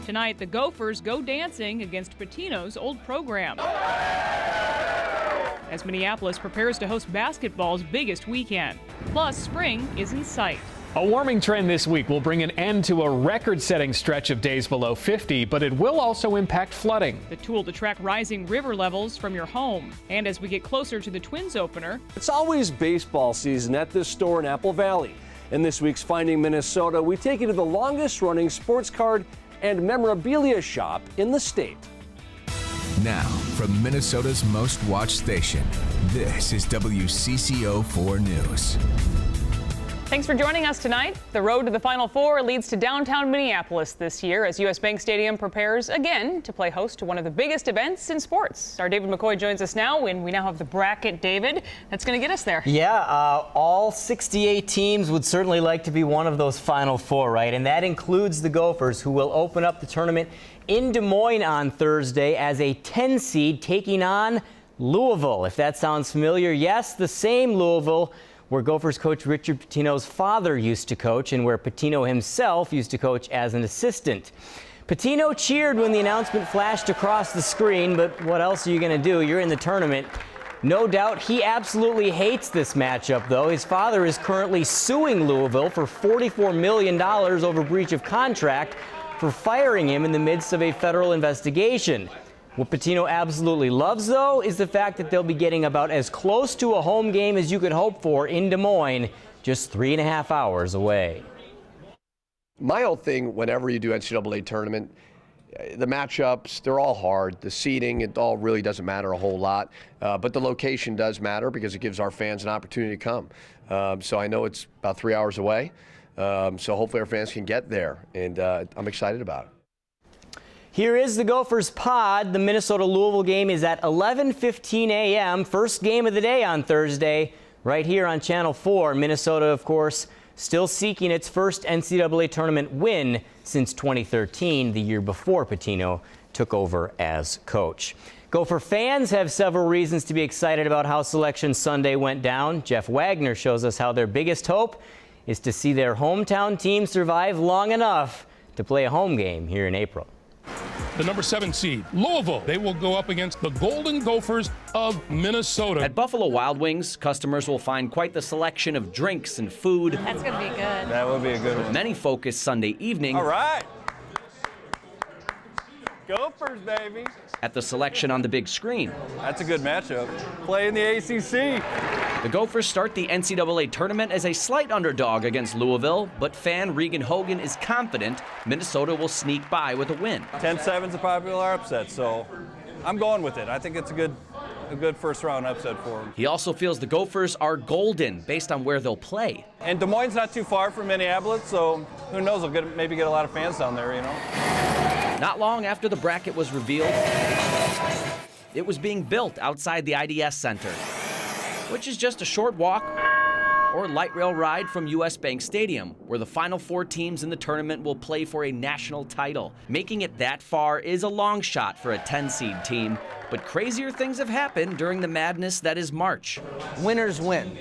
Tonight, the Gophers go dancing against Patino's old program, as Minneapolis prepares to host basketball's biggest weekend. Plus, spring is in sight. A warming trend this week will bring an end to a record-setting stretch of days below 50, but it will also impact flooding. The tool to track rising river levels from your home. And as we get closer to the Twins opener, it's always baseball season at this store in Apple Valley. In this week's Finding Minnesota, we take you to the longest-running sports card and memorabilia shop in the state. Now, from Minnesota's most watched station, this is WCCO-4 News. thanks for joining us tonight. The road to the Final Four leads to downtown Minneapolis this year as U.S. Bank Stadium prepares again to play host to one of the biggest events in sports. Our David McCoy joins us now, and we now have the bracket, David, that's going to get us there. Yeah, all 68 teams would certainly like to be one of those Final Four, right? And that includes the Gophers, who will open up the tournament in Des Moines on Thursday as a 10 seed taking on Louisville. If that sounds familiar, yes, the same Louisville where Gophers coach Richard Pitino's father used to coach and where Pitino himself used to coach as an assistant. Pitino cheered when the announcement flashed across the screen, but what else are you going to do? You're in the tournament. No doubt he absolutely hates this matchup, though. His father is currently suing Louisville for $44 million over breach of contract for firing him in the midst of a federal investigation. What Pitino absolutely loves, though, is the fact that they'll be getting about as close to a home game as you could hope for in Des Moines, just 3.5 hours away. My whole thing, whenever you do NCAA tournament, the matchups, they're all hard. The seeding, it all really doesn't matter a whole lot. But the location does matter because it gives our fans an opportunity to come. So I know it's about 3 hours away. So hopefully our fans can get there. And I'm excited about it. Here is the Gophers pod. The Minnesota-Louisville game is at 11:15 a.m. First game of the day on Thursday, right here on Channel 4. Minnesota, of course, still seeking its first NCAA tournament win since 2013, the year before Pitino took over as coach. Gopher fans have several reasons to be excited about how Selection Sunday went down. Jeff Wagner shows us how their biggest hope is to see their hometown team survive long enough to play a home game here in April. The number 7 seed, Louisville. They will go up against the Golden Gophers of Minnesota. At Buffalo Wild Wings, customers will find quite the selection of drinks and food. That's going to be good. That would be a good one. Many focus Sunday evening. All right. Gophers, baby. At the selection on the big screen. That's a good matchup. Play in the ACC. The Gophers start the NCAA tournament as a slight underdog against Louisville, but fan Regan Hogan is confident Minnesota will sneak by with a win. 10-7's a popular upset, so I'm going with it. I think it's a good first-round upset for them. He also feels the Gophers are golden based on where they'll play. And Des Moines not too far from Minneapolis, so who knows, they'll maybe get a lot of fans down there, you know. Not long after the bracket was revealed, it was being built outside the IDS Center, which is just a short walk or light rail ride from U.S. Bank Stadium, where the Final Four teams in the tournament will play for a national title. Making it that far is a long shot for a 10-seed team, but crazier things have happened during the madness that is March. Winners win.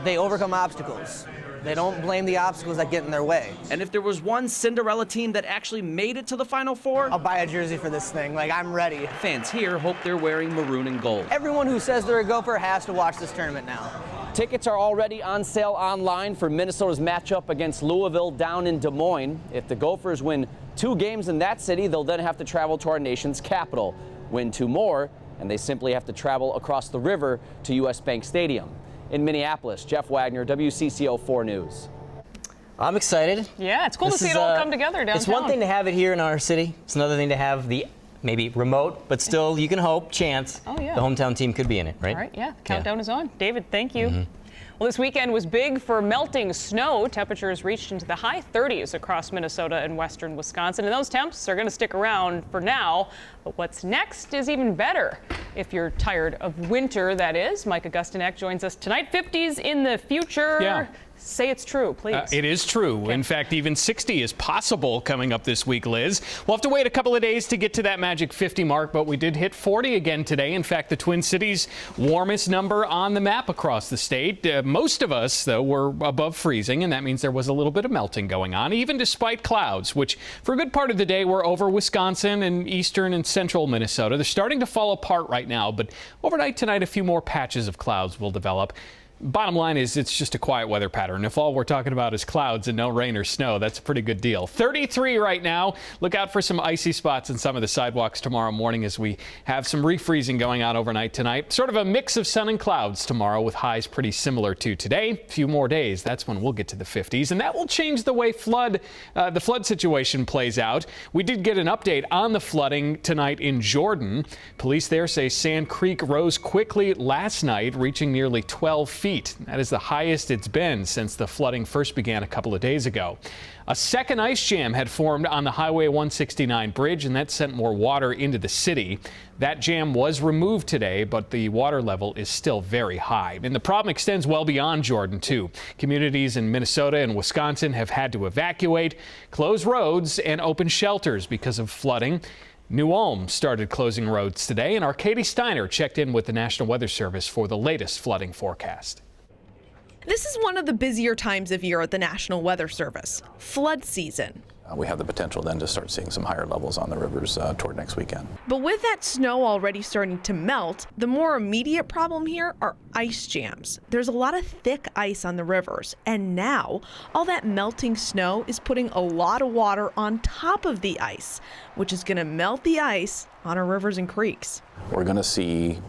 They overcome obstacles. They don't blame the obstacles that get in their way. And if there was one Cinderella team that actually made it to the Final Four, I'll buy a jersey for this thing. Like, I'm ready. Fans here hope they're wearing maroon and gold. Everyone who says they're a Gopher has to watch this tournament now. Tickets are already on sale online for Minnesota's matchup against Louisville down in Des Moines. If the Gophers win 2 games in that city, they'll then have to travel to our nation's capital. Win 2 more, and they simply have to travel across the river to U.S. Bank Stadium. In Minneapolis, Jeff Wagner, WCCO-4 News. I'm excited. Yeah, it's cool to see it all come together downtown. It's one thing to have it here in our city. It's another thing to have the maybe remote, but still you can hope, chance, the hometown team could be in it, right? All right, yeah, the countdown is on. David, thank you. Well, this weekend was big for melting snow. Temperatures reached into the high 30s across Minnesota and western Wisconsin, and those temps are going to stick around for now. But what's next is even better. If you're tired of winter, that is. Augustyniak joins us tonight. 50s in the future. Yeah. Say it's true, please. It is true. In fact, even 60 is possible coming up this week, Liz. We'll have to wait a couple of days to get to that magic 50 mark, but we did hit 40 again today. In fact, the Twin Cities' warmest number on the map across the state. Most of us, though, were above freezing, and that means there was a little bit of melting going on, even despite clouds, which for a good part of the day were over Wisconsin and eastern and central Minnesota. They're starting to fall apart right now, but overnight tonight, a few more patches of clouds will develop. Bottom line is it's just a quiet weather pattern. If all we're talking about is clouds and no rain or snow, that's a pretty good deal. 33 right now. Look out for some icy spots in some of the sidewalks tomorrow morning as we have some refreezing going on overnight tonight. Sort of a mix of sun and clouds tomorrow with highs pretty similar to today. A few more days, that's when we'll get to the 50s, and that will change the way the flood situation plays out. We did get an update on the flooding tonight in Jordan. Police there say Sand Creek rose quickly last night, reaching nearly 12 feet. That is the highest it's been since the flooding first began a couple of days ago. A second ice jam had formed on the Highway 169 bridge, and that sent more water into the city. That jam was removed today, but the water level is still very high. And the problem extends well beyond Jordan, too. Communities in Minnesota and Wisconsin have had to evacuate, close roads, and open shelters because of flooding. New Ulm started closing roads today, and our Katie Steiner checked in with the National Weather Service for the latest flooding forecast. This is one of the busier times of year at the National Weather Service, flood season. We have the potential then to start seeing some higher levels on the rivers toward next weekend. But with that snow already starting to melt, the more immediate problem here are ice jams. There's a lot of thick ice on the rivers, and now all that melting snow is putting a lot of water on top of the ice, which is going to melt the ice on our rivers and creeks. We're going to see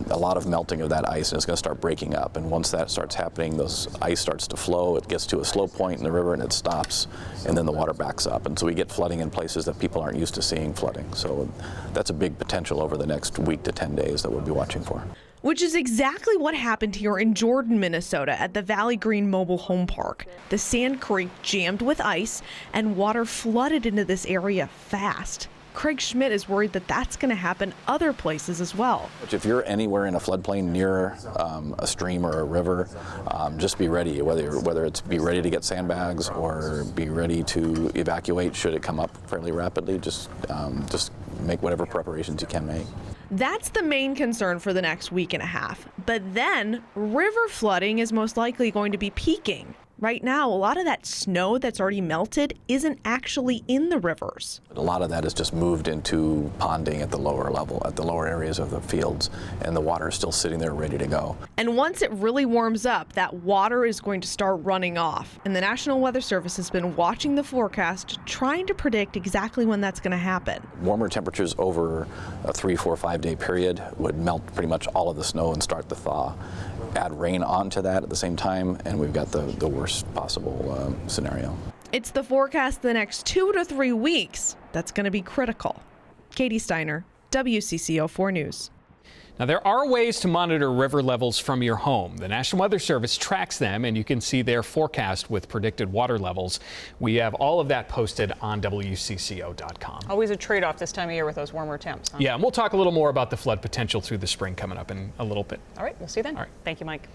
a lot of melting of that ice, and it's going to start breaking up. And once that starts happening, those ice starts to flow. It gets to a slow point in the river and it stops, and then the water backs up. And so we get flooding in places that people aren't used to seeing flooding. So that's a big potential over the next week to 10 days that we'll be watching for. Which is exactly what happened here in Jordan, Minnesota at the Valley Green Mobile Home Park. The Sand Creek jammed with ice and water flooded into this area fast. Craig Schmidt is worried that that's going to happen other places as well. If you're anywhere in a floodplain near a stream or a river, just be ready, whether it's be ready to get sandbags or be ready to evacuate should it come up fairly rapidly. Just make whatever preparations you can make. That's the main concern for the next week and a half. But then river flooding is most likely going to be peaking. Right now, a lot of that snow that's already melted isn't actually in the rivers. A lot of that is just moved into ponding at the lower level, at the lower areas of the fields, and the water is still sitting there ready to go. And once it really warms up, that water is going to start running off. And the National Weather Service has been watching the forecast, trying to predict exactly when that's going to happen. Warmer temperatures over a 3, 4, 5 day period would melt pretty much all of the snow and start to thaw. Add rain onto that at the same time, and we've got the worst possible scenario. It's the forecast the next 2 to 3 weeks that's going to be critical. Katie Steiner, WCCO-4 News. Now, there are ways to monitor river levels from your home. The National Weather Service tracks them, and you can see their forecast with predicted water levels. We have all of that posted on WCCO.com. Always a trade-off this time of year with those warmer temps, huh? Yeah, and we'll talk a little more about the flood potential through the spring coming up in a little bit. All right, we'll see you then. All right. Thank you, Mike.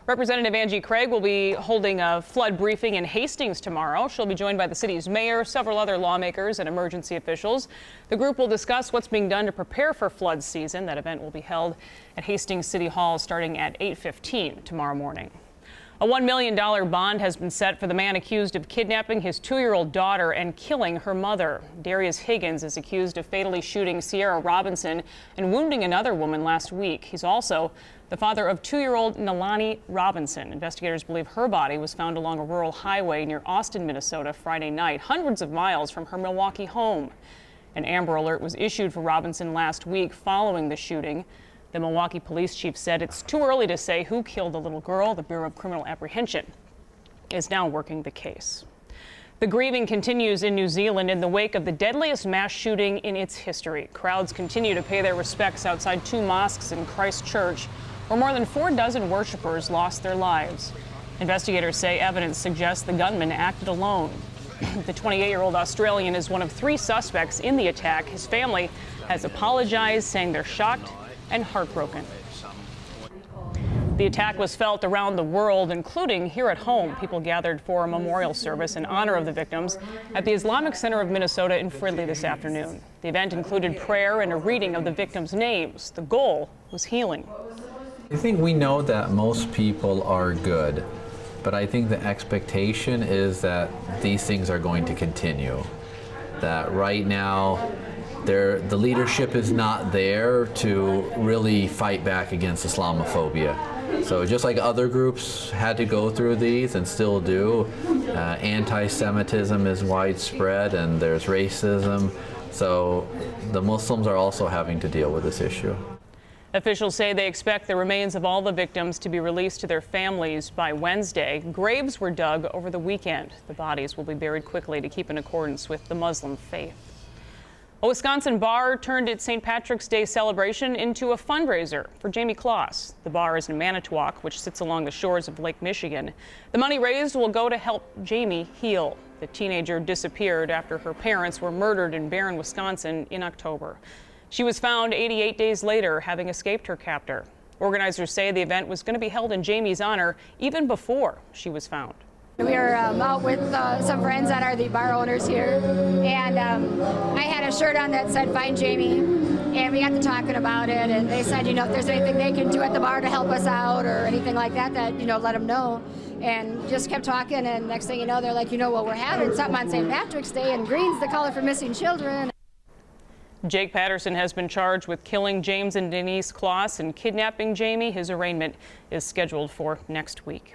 Representative Angie Craig will be holding a flood briefing in Hastings tomorrow. She'll be joined by the city's mayor, several other lawmakers, and emergency officials. The group will discuss what's being done to prepare for flood season. That event will be held at Hastings City Hall starting at 8:15 tomorrow morning. A $1 million bond has been set for the man accused of kidnapping his 2-year-old daughter and killing her mother. Darius Higgins is accused of fatally shooting Sierra Robinson and wounding another woman last week. He's also the father of 2-year-old Nalani Robinson. Investigators believe her body was found along a rural highway near Austin, Minnesota, Friday night, hundreds of miles from her Milwaukee home. An Amber Alert was issued for Robinson last week following the shooting. The Milwaukee police chief said it's too early to say who killed the little girl. The Bureau of Criminal Apprehension is now working the case. The grieving continues in New Zealand in the wake of the deadliest mass shooting in its history. Crowds continue to pay their respects outside 2 mosques in Christchurch, where more than 4 dozen worshippers lost their lives. Investigators say evidence suggests the gunman acted alone. The 28-year-old Australian is one of 3 suspects in the attack. His family has apologized, saying they're shocked and heartbroken. The attack was felt around the world, including here at home. People gathered for a memorial service in honor of the victims at the Islamic Center of Minnesota in Fridley this afternoon. The event included prayer and a reading of the victims' names. The goal was healing. I think we know that most people are good, but I think the expectation is that these things are going to continue. That right now, the leadership is not there to really fight back against Islamophobia. So just like other groups had to go through these and still do, anti-Semitism is widespread and there's racism. So the Muslims are also having to deal with this issue. Officials say they expect the remains of all the victims to be released to their families by Wednesday. Graves were dug over the weekend. The bodies will be buried quickly to keep in accordance with the Muslim faith. A Wisconsin bar turned its St. Patrick's Day celebration into a fundraiser for Jamie Kloss. The bar is in Manitowoc, which sits along the shores of Lake Michigan. The money raised will go to help Jamie heal. The teenager disappeared after her parents were murdered in Barron, Wisconsin in October. She was found 88 days later, having escaped her captor. Organizers say the event was going to be held in Jamie's honor even before she was found. We were out with some friends that are the bar owners here, and I had a shirt on that said "Find Jamie," and we got to talking about it, and they said, if there's anything they can do at the bar to help us out or anything like that, let them know. And just kept talking, and next thing you know, they're like, well, we're having something on St. Patrick's Day, and green's the color for missing children. Jake Patterson has been charged with killing James and Denise Kloss and kidnapping Jamie. His arraignment is scheduled for next week.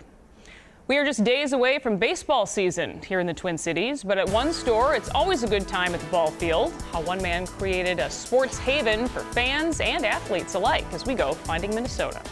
We are just days away from baseball season here in the Twin Cities, but at one store, it's always a good time at the ball field. How one man created a sports haven for fans and athletes alike as we go finding Minnesota.